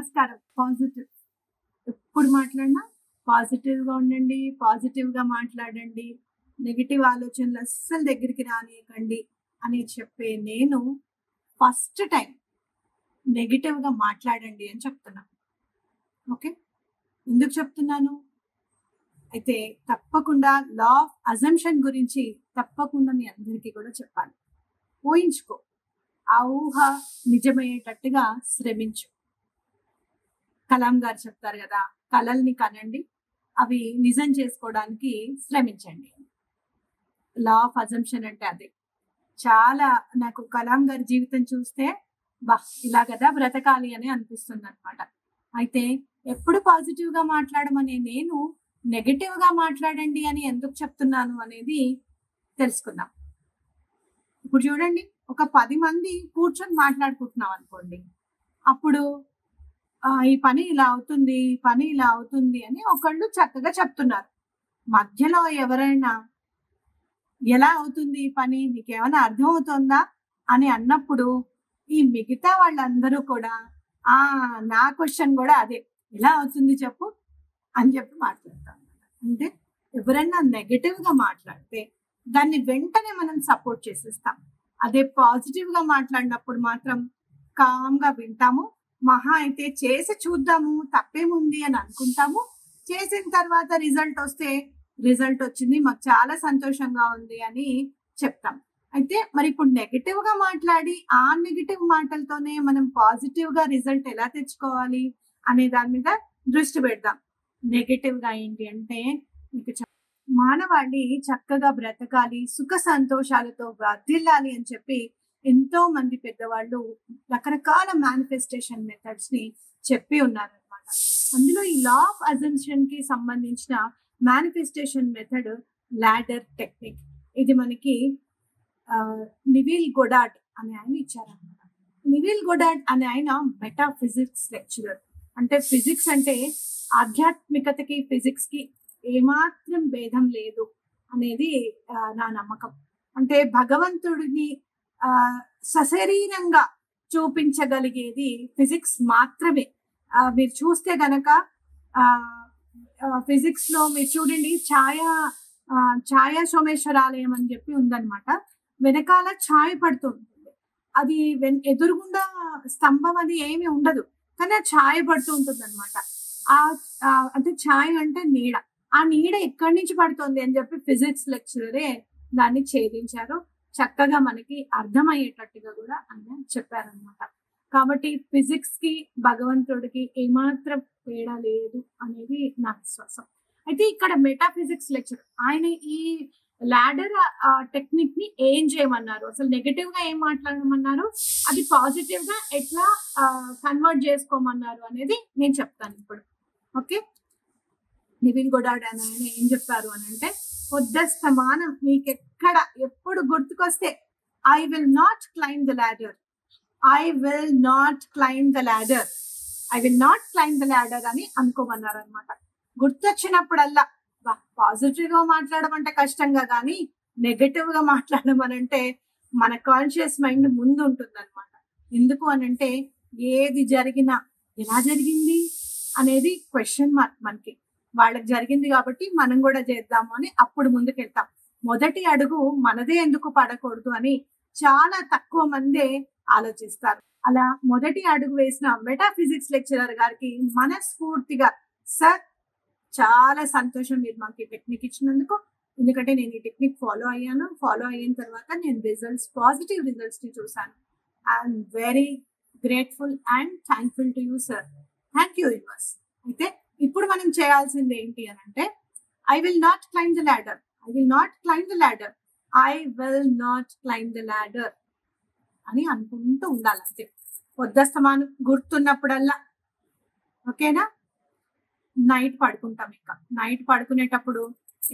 నమస్కారం. పాజిటివ్ ఎప్పుడు మాట్లాడినా పాజిటివ్‌గా ఉండండి. పాజిటివ్‌గా మాట్లాడండి. నెగెటివ్ ఆలోచనలు అస్సలు దగ్గరికి రానీయకండి అని చెప్పే నేను ఫస్ట్ టైమ్ నెగెటివ్‌గా మాట్లాడండి అని చెప్తున్నా. ఓకే. ఎందుకు చెప్తున్నాను? అయితే తప్పకుండా లా ఆఫ్ అజంప్షన్ గురించి తప్పకుండా మీ అందరికీ కూడా చెప్పాలి. ఊహించుకో. ఆ ఊహ నిజమయ్యేటట్టుగా శ్రమించు. కలాం గారు చెప్తారు కదా, కలల్ని కనండి, అవి నిజం చేసుకోవడానికి శ్రమించండి. లా ఆఫ్ అజంప్షన్ అంటే అదే. చాలా నాకు కలాం గారి జీవితం చూస్తే ఇలా కదా బ్రతకాలి అని అనిపిస్తుంది అనమాట. అయితే ఎప్పుడు పాజిటివ్ గా మాట్లాడమనే నేను నెగటివ్ గా మాట్లాడండి అని ఎందుకు చెప్తున్నాను అనేది తెలుసుకుందాం. ఇప్పుడు చూడండి, ఒక 10 మంది కూర్చొని మాట్లాడుకుంటున్నాం అనుకోండి. అప్పుడు ఈ పని ఇలా అవుతుంది, ఈ పని ఇలా అవుతుంది అని ఒకళ్ళు చక్కగా చెప్తున్నారు. మధ్యలో ఎవరైనా ఎలా అవుతుంది ఈ పని, నీకేమైనా అర్థమవుతుందా అని అన్నప్పుడు ఈ మిగతా వాళ్ళందరూ కూడా ఆ నా క్వశ్చన్ కూడా అదే, ఎలా అవుతుంది చెప్పు అని చెప్పి మాట్లాడతాం. అంటే ఎవరైనా నెగటివ్ గా మాట్లాడితే దాన్ని వెంటనే మనం సపోర్ట్ చేసేస్తాం. అదే పాజిటివ్ గా మాట్లాడినప్పుడు మాత్రం కామ్ గా వింటాము. మహా అయితే చేసి చూద్దాము, తప్పేముంది అని అనుకుంటాము. చేసిన తర్వాత రిజల్ట్ వస్తే రిజల్ట్ వచ్చింది, మాకు చాలా సంతోషంగా ఉంది అని చెప్తాం. అయితే మరి ఇప్పుడు నెగటివ్ గా మాట్లాడి ఆ నెగటివ్ మాటలతోనే మనం పాజిటివ్ గా రిజల్ట్ ఎలా తెచ్చుకోవాలి అనే దాని మీద దృష్టి పెడదాం. నెగటివ్ గా ఏంటి అంటే, మీకు మానవాళి చక్కగా బ్రతకాలి, సుఖ సంతోషాలతో వర్ధిల్లాలి అని చెప్పి ఎంతో మంది పెద్దవాళ్ళు రకరకాల మేనిఫెస్టేషన్ మెథడ్స్ ని చెప్పి ఉన్నారనమాట. అందులో ఈ లా ఆఫ్ అజంప్షన్ కి సంబంధించిన మేనిఫెస్టేషన్ మెథడ్ లాడర్ టెక్నిక్. ఇది మనకి నివిల్ గొడార్డ్ అనే ఆయన ఇచ్చారనమాట. నివిల్ గొడార్డ్ అనే ఆయన మెటాఫిజిక్స్ లెక్చరర్. అంటే ఫిజిక్స్ అంటే ఆధ్యాత్మికతకి ఫిజిక్స్ కి ఏమాత్రం భేదం లేదు అనేది నా నమ్మకం. అంటే భగవంతుడిని సశరీరంగా చూపించగలిగేది ఫిజిక్స్ మాత్రమే. మీరు చూస్తే గనక ఫిజిక్స్ లో మీరు చూడండి, ఛాయా సోమేశ్వరాలయం అని చెప్పి ఉందన్నమాట. వెనకాల ఛాయ పడుతూ ఉంటుంది. అది ఎదురుగుండా స్తంభం అది ఏమి ఉండదు, కానీ ఆ ఛాయ పడుతూ ఉంటుంది అనమాట. అంటే ఛాయ అంటే నీడ. ఆ నీడ ఎక్కడి నుంచి పడుతుంది అని చెప్పి ఫిజిక్స్ లెక్చరరే దాన్ని ఛేదించారు. చక్కగా మనకి అర్థమయ్యేటట్టుగా కూడా ఆయన చెప్పారనమాట. కాబట్టి ఫిజిక్స్ కి భగవంతుడికి ఏమాత్రం తేడా లేదు అనేది నా విశ్వాసం. అయితే ఇక్కడ మెటాఫిజిక్స్ లెక్చర్ ఆయన ఈ లాడర్ టెక్నిక్ ని ఏం చేయమన్నారు, అసలు నెగటివ్ గా ఏం మాట్లాడమన్నారు, అది పాజిటివ్ గా ఎట్లా కన్వర్ట్ చేసుకోమన్నారు అనేది నేను చెప్తాను ఇప్పుడు. ఓకే. నివిల్ గొడార్డ్ అని ఆయన ఏం చెప్పారు అని అంటే, పొద్దస్తమానం మీకెక్కడ ఎప్పుడు గుర్తుకొస్తే I will not climb the ladder, I will not climb the ladder, I will not climb the ladder అని అనుకోమన్నారు అనమాట. గుర్తొచ్చినప్పుడల్లా పాజిటివ్ గా మాట్లాడమంటే కష్టంగా, కానీ నెగటివ్ గా మాట్లాడమనంటే మన కాన్షియస్ మైండ్ ముందు ఉంటుంది అనమాట. ఎందుకు అనంటే ఏది జరిగినా ఎలా జరిగింది అనేది క్వశ్చన్ మార్క్ మనకి. వాళ్ళకి జరిగింది కాబట్టి మనం కూడా చేద్దాము అని అప్పుడు ముందుకెళ్తాం. మొదటి అడుగు మనదే ఎందుకు పడకూడదు అని చాలా తక్కువ మందే ఆలోచిస్తారు. అలా మొదటి అడుగు వేసిన మెటాఫిజిక్స్ లెక్చరర్ గారికి మనస్ఫూర్తిగా సార్ చాలా సంతోషం మీరు మాకు ఈ టెక్నిక్ ఇచ్చినందుకు. ఎందుకంటే నేను ఈ టెక్నిక్ ఫాలో అయ్యాను. ఫాలో అయిన తర్వాత నేను పాజిటివ్ రిజల్ట్స్ ని చూసాను. I'm very grateful and thankful to you sir. Thank you universe. అయితే ఇప్పుడు మనం చేయాల్సింది ఏంటి అని అంటే, I will not climb the ladder, I will not climb the ladder, I will not climb the ladder అని అనుకుంటూ ఉండాలి అంతే. పొద్దస్తమానం గుర్తున్నప్పుడల్లా. ఓకేనా? నైట్ పడుకుంటాం. ఇంకా నైట్ పడుకునేటప్పుడు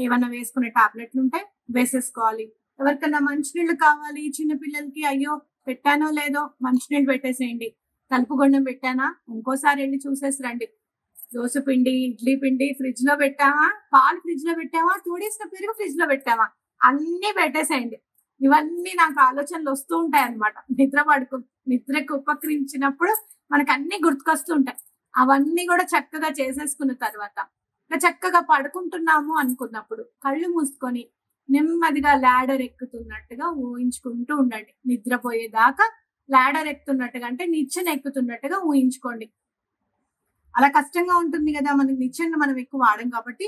ఏమన్నా వేసుకునే టాబ్లెట్లు ఉంటే వేసేసుకోవాలి. ఎవరికన్నా మంచినీళ్ళు కావాలి చిన్నపిల్లలకి, అయ్యో పెట్టానో లేదో మంచినీళ్ళు పెట్టేసేయండి. తలుపు గొండం పెట్టానా ఇంకోసారి వెళ్ళి చూసేసి రండి. దోశ పిండి, ఇడ్లీ పిండి ఫ్రిడ్జ్ లో పెట్టావా, పాలు ఫ్రిడ్జ్ లో పెట్టావా, తోడేసిన పెరుగు ఫ్రిడ్జ్ లో పెట్టావా, అన్ని పెట్టేసేయండి. ఇవన్నీ నాకు ఆలోచనలు వస్తూ ఉంటాయి అనమాట. నిద్రకు ఉపక్రమించినప్పుడు మనకు అన్ని గుర్తుకొస్తూ ఉంటాయి. అవన్నీ కూడా చక్కగా చేసేసుకున్న తర్వాత ఇంకా చక్కగా పడుకుంటున్నాము అనుకున్నప్పుడు కళ్ళు మూసుకొని నెమ్మదిగా ల్యాడర్ ఎక్కుతున్నట్టుగా ఊహించుకుంటూ ఉండండి. నిద్రపోయేదాకా ల్యాడర్ ఎక్కుతున్నట్టుగా అంటే నిచ్చెన ఎక్కుతున్నట్టుగా ఊహించుకోండి. అలా కష్టంగా ఉంటుంది కదా, మనకి నిచ్చెన మనం ఎక్కువ వాడం కాబట్టి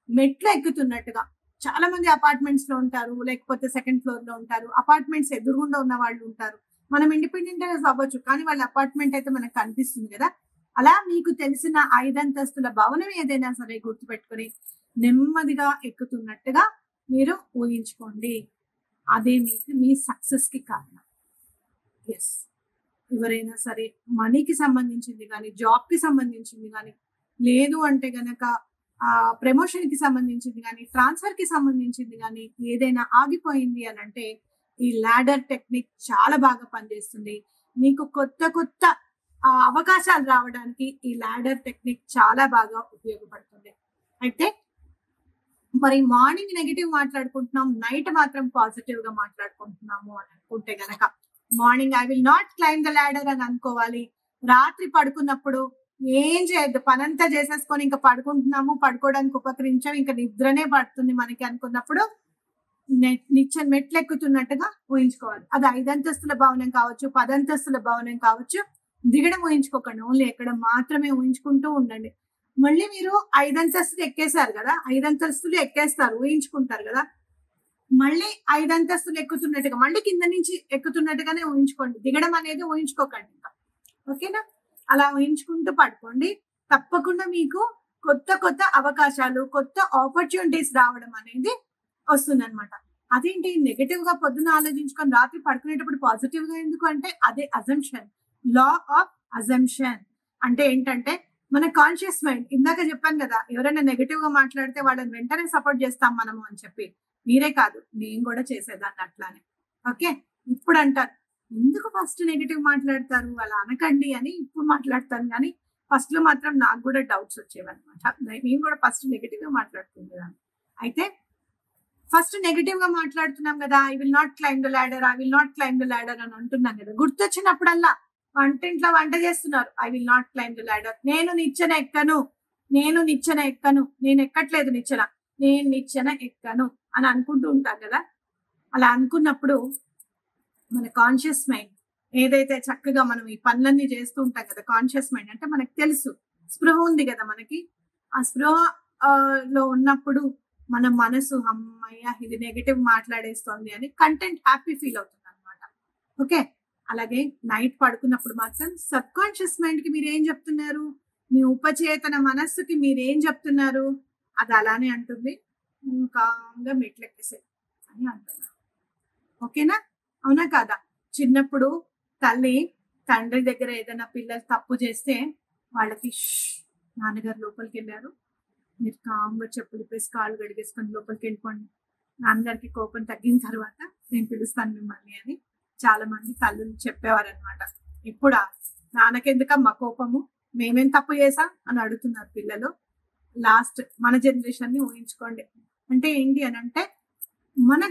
మెట్లు ఎక్కుతున్నట్టుగా. చాలా మంది అపార్ట్మెంట్స్ లో ఉంటారు, లేకపోతే సెకండ్ ఫ్లోర్ లో ఉంటారు, అపార్ట్మెంట్స్ ఎదురుగుండా ఉన్న వాళ్ళు ఉంటారు. మనం ఇండిపెండెంట్ అవ్వచ్చు, కానీ వాళ్ళ అపార్ట్మెంట్ అయితే మనకు కనిపిస్తుంది కదా. అలా మీకు తెలిసిన 5 అంతస్తుల భవనం ఏదైనా సరే గుర్తుపెట్టుకొని నెమ్మదిగా ఎక్కుతున్నట్టుగా మీరు ఊహించుకోండి. అదే మీకు మీ సక్సెస్ కి కారణం. ఎస్, ఎవరైనా సరే మనీకి సంబంధించింది కానీ, జాబ్ కి సంబంధించింది కానీ, లేదు అంటే గనక ప్రమోషన్ కి సంబంధించింది కానీ, ట్రాన్స్ఫర్ కి సంబంధించింది కానీ ఏదైనా ఆగిపోయింది అని అంటే ఈ ల్యాడర్ టెక్నిక్ చాలా బాగా పనిచేస్తుంది. మీకు కొత్త కొత్త అవకాశాలు రావడానికి ఈ ల్యాడర్ టెక్నిక్ చాలా బాగా ఉపయోగపడుతుంది. అయితే మరి మార్నింగ్ నెగిటివ్ మాట్లాడుకుంటున్నాం, నైట్ మాత్రం పాజిటివ్ గా మాట్లాడుకుంటున్నాము అని అనుకుంటే గనక morning I will not claim the ladder అని అనుకోవాలి. రాత్రి పడుకున్నప్పుడు ఏం చేయొద్దు, పనంతా చేసేసుకొని ఇంకా పడుకుంటున్నాము, పడుకోవడానికి ఉపకరించాం, ఇంకా నిద్రనే పడుతుంది మనకి అనుకున్నప్పుడు నిచ్చెన మెట్లు ఎక్కుతున్నట్టుగా ఊహించుకోవాలి. అది 5 అంతస్తుల భవనం కావచ్చు, 10 అంతస్తుల భవనం కావచ్చు. దిగడం ఊహించుకోకండి, ఓన్లీ ఎక్కడం మాత్రమే ఊహించుకుంటూ ఉండండి. మళ్ళీ మీరు 5 అంతస్తులు ఎక్కేశారు కదా, 5 అంతస్తులు ఎక్కేస్తారు, ఊహించుకుంటారు కదా. మళ్ళీ 5 అంతస్తులు ఎక్కుతున్నట్టుగా మళ్ళీ కింద నుంచి ఎక్కుతున్నట్టుగానే ఊహించుకోండి. దిగడం అనేది ఊహించుకోకండి ఇంకా. ఓకేనా? అలా ఊహించుకుంటూ పడుకోండి. తప్పకుండా మీకు కొత్త కొత్త అవకాశాలు, కొత్త ఆపర్చునిటీస్ రావడం అనేది వస్తుందన్నమాట. అదేంటి నెగటివ్ గా పొద్దున ఆలోచించుకొని రాత్రి పడుకునేటప్పుడు పాజిటివ్ గా ఎందుకు అంటే అదే అజంప్షన్, లా ఆఫ్ అజంప్షన్. అంటే ఏంటంటే మన కాన్షియస్ మైండ్, ఇందాక చెప్పాను కదా, ఎవరైనా నెగటివ్ గా మాట్లాడితే వాళ్ళని వెంటనే సపోర్ట్ చేస్తాం మనము అని చెప్పి. మీరే కాదు, నేను కూడా చేసేదాన్ని అట్లానే. ఓకే, ఇప్పుడు అంటారు ఎందుకు ఫస్ట్ నెగటివ్ మాట్లాడతారు, అలా అనకండి అని ఇప్పుడు మాట్లాడతాను. కానీ ఫస్ట్ లో మాత్రం నాకు కూడా డౌట్స్ వచ్చేవన్నమాట. నేను కూడా ఫస్ట్ నెగటివ్ గా మాట్లాడుతుండేదాన్ని. అయితే ఫస్ట్ నెగటివ్ గా మాట్లాడుతున్నాం కదా, I will not claim the ladder, I will not claim the ladder అని అంటున్నాం కదా. గుర్తొచ్చినప్పుడల్లా వంటింట్లో వంట చేస్తున్నారు, I will not claim the ladder, నేను నిచ్చెన ఎక్కను, నేను నిచ్చెన ఎక్కను, నేను ఎక్కట్లేదు నిచ్చెన, నేను నిచ్చెన ఎక్కను అని అనుకుంటూ ఉంటారు కదా. అలా అనుకున్నప్పుడు మన కాన్షియస్ మైండ్ ఏదైతే చక్కగా మనం ఈ పనులన్నీ చేస్తూ ఉంటాం కదా, కాన్షియస్ మైండ్ అంటే మనకు తెలుసు, స్పృహ ఉంది కదా మనకి. ఆ స్పృహ లో ఉన్నప్పుడు మన మనసు అమ్మయ్య ఇది నెగటివ్ మాట్లాడేస్తోంది అని కంటెంట్ హ్యాపీ ఫీల్ అవుతుంది అనమాట. ఓకే, అలాగే నైట్ పడుకున్నప్పుడు మాత్రం సబ్ కాన్షియస్ మైండ్ కి మీరు ఏం చెప్తున్నారు, మీ ఉపచేతన మనస్సుకి మీరు ఏం చెప్తున్నారు, అది అలానే అంటుంది, కామ్గా మెట్లెక్కేసే అని అంటున్నారు. ఓకేనా? అవునా కాదా? చిన్నప్పుడు తల్లి తండ్రి దగ్గర ఏదైనా పిల్లలు తప్పు చేస్తే వాళ్ళకి నాన్నగారు లోపలికి వెళ్ళారు, మీరు కామ్గా చెప్పులు వేసి కాళ్ళు గడిగేసుకొని లోపలికి వెళ్ళిపోండి, నాన్నగారికి కోపం తగ్గిన తర్వాత నేను పిలుస్తాను మిమ్మల్ని అని చాలా మంది తల్లులు చెప్పేవారు అనమాట. ఇప్పుడా నాన్నకెందుకమ్మా కోపము, మేమేం తప్పు చేసా అని అడుగుతున్నారు పిల్లలు. లాస్ట్ మన జనరేషన్ ని ఊహించుకోండి. అంటే ఏంటి అని అంటే మన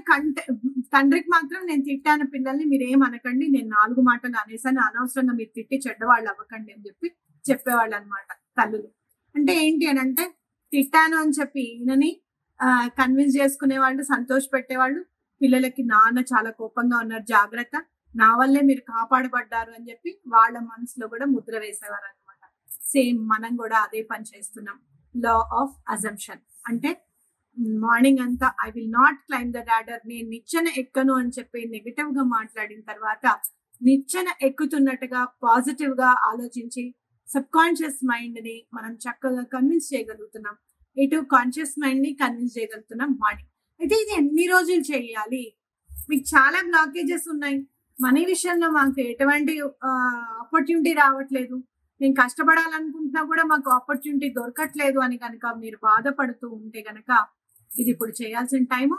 తండ్రికి మాత్రం నేను తిట్టాను పిల్లల్ని, మీరు ఏం అనకండి, నేను 4 మాటలు అనేసాను, అనవసరంగా మీరు తిట్టి చెడ్డవాళ్ళు అవ్వకండి అని చెప్పి చెప్పేవాళ్ళు అనమాట తల్లులు. అంటే ఏంటి అని అంటే తిట్టాను అని చెప్పి ఈయనని కన్విన్స్ చేసుకునేవాళ్ళు, సంతోష పెట్టేవాళ్ళు. పిల్లలకి నాన్న చాలా కోపంగా ఉన్నారు, జాగ్రత్త, నా వల్లే మీరు కాపాడబడ్డారు అని చెప్పి వాళ్ళ మనసులో కూడా ముద్ర వేసేవారు అనమాట. సేమ్ మనం కూడా అదే పని చేస్తున్నాం. లా ఆఫ్ అజంప్షన్ అంటే మార్నింగ్ అంతా I will not claim the ladder, నేను నిచ్చెన ఎక్కను అని చెప్పి నెగటివ్ గా మాట్లాడిన తర్వాత నిచ్చెన ఎక్కుతున్నట్టుగా పాజిటివ్ గా ఆలోచించి సబ్ కాన్షియస్ మైండ్ ని మనం చక్కగా కన్విన్స్ చేయగలుగుతున్నాం, ఇటు కాన్షియస్ మైండ్ ని కన్విన్స్ చేయగలుగుతున్నాం మార్నింగ్. అయితే ఇది ఎన్ని రోజులు చేయాలి? మీకు చాలా బ్లాకేజెస్ ఉన్నాయి, మనీ విషయంలో మాకు ఎటువంటి ఆపర్చునిటీ రావట్లేదు, నేను కష్టపడాలనుకుంటున్నా కూడా మాకు ఆపర్చునిటీ దొరకట్లేదు అని కనుక మీరు బాధపడుతూ ఉంటే కనుక ఇది ఇప్పుడు చేయాల్సిన టైము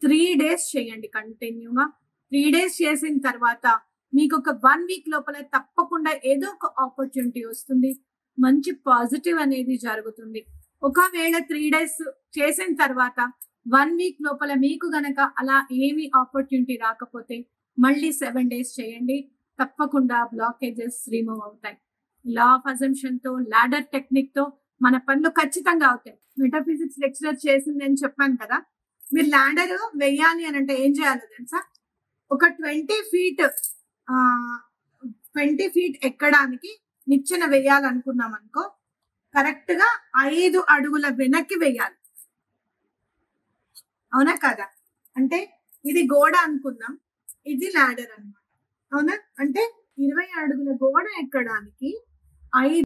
3 days చేయండి కంటిన్యూగా. 3 days చేసిన తర్వాత మీకు ఒక 1 week లోపల తప్పకుండా ఏదో ఒక ఆపర్చునిటీ వస్తుంది, మంచి పాజిటివ్ అనేది జరుగుతుంది. ఒకవేళ 3 days చేసిన తర్వాత 1 week లోపల మీకు గనక అలా ఏమి ఆపర్చునిటీ రాకపోతే మళ్ళీ 7 days చేయండి, తప్పకుండా బ్లాకేజెస్ రిమూవ్ అవుతాయి. లా ఆఫ్ అజంప్షన్ తో, లాడర్ టెక్నిక్ తో మన పనులు ఖచ్చితంగా అవుతాయి. మెటాఫిజిక్స్ లెక్చరర్ చేసింది అని చెప్పాను కదా. మీరు లాడర్ వెయ్యాలి అని అంటే ఏం చేయాలో తెలుసా? ఒక 20 ఫీట్ 20 ఫీట్ ఎక్కడానికి నిచ్చెన వెయ్యాలనుకున్నాం అనుకో, కరెక్ట్ గా 5 అడుగుల వెనక్కి వెయ్యాలి. అవునా కదా? అంటే ఇది గోడ అనుకుందాం, ఇది లాడర్ అన్నమాట. అవునా? అంటే 20 అడుగుల గోడ ఎక్కడానికి 5